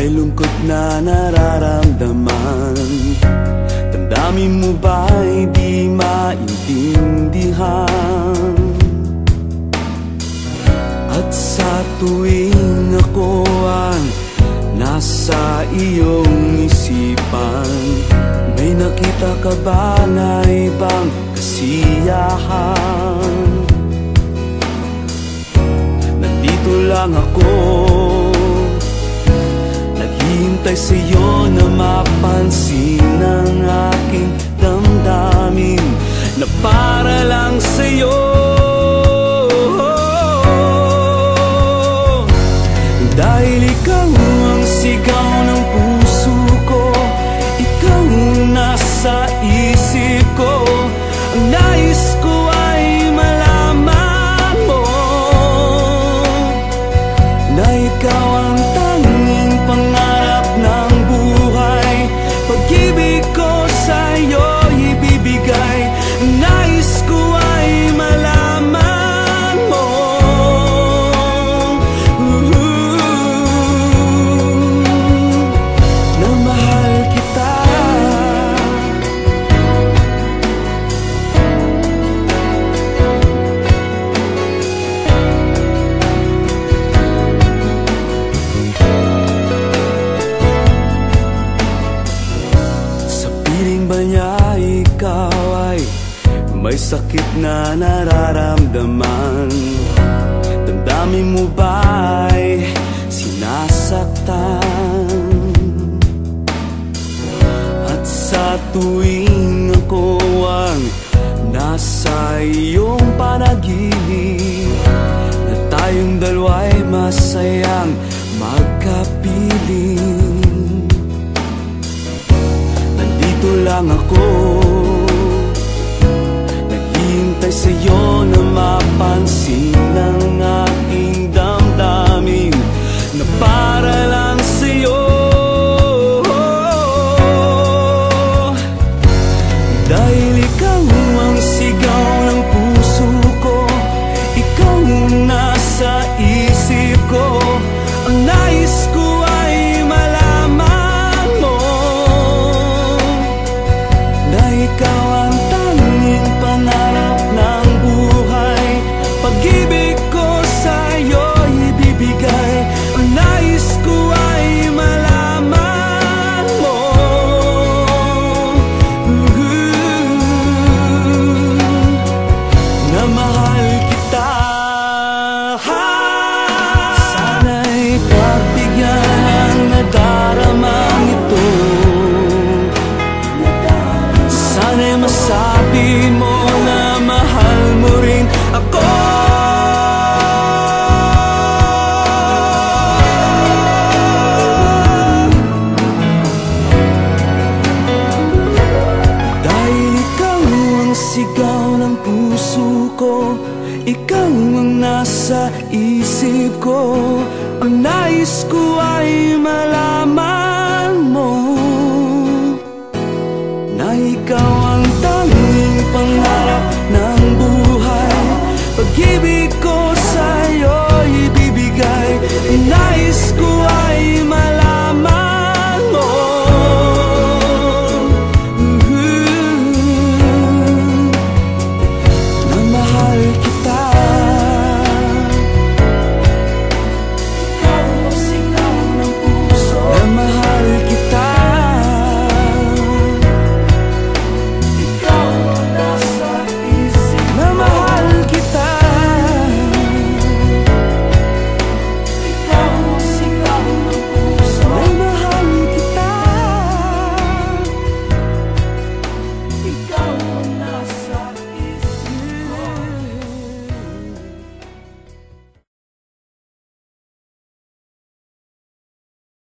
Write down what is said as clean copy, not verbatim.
may lungkot na nararamdaman. Damdamin mo ba'y di maintindihan? At sa tuwing ako ang nasa iyong isipan, may nakita ka ba na ibang kasiyahan? Nandito lang ako, naghihintay sa'yo na mapansin ang aking damdamin na para lang sa'yo. Dahil ikaw ang sigaw ng puso ko, ikaw ang nasa isip ko. Ang nais ko ay malaman mo na ikaw ang tanging pangarap ng buhay. Pag-ibig ko sa'yo ibibigay. Ang nais ko ay malaman mo na mahal kita. Sa piling ba niya ikaw ay may sakit na nararamdaman? Damdamin mo ba'y sinasaktan? At sa tuwing ako ang nasa iyong panaginip, na tayong dalawa'y masayang magkapiling, nandito lang ako, naghihintay sa'yo na mapansin ang aking damdamin na para lang sa'yo. Dahil ikaw ang sigaw ng puso ko, ikaw ang nasa isip ko. Ang nais ko ay malaman mo na ikaw ang tanging pangarap ng buhay. Pag-ibig ko sa'yo ibibigay. Ang nais ko ay malaman mo na mahal kita. Sana'y pagbigyan ang nadaramang ito. Sana'y masabi mo na mahal mo rin ako. Dahil ikaw ang sigaw ng puso ko, ikaw ang nasa isip ko. Ang nais ko ay malaman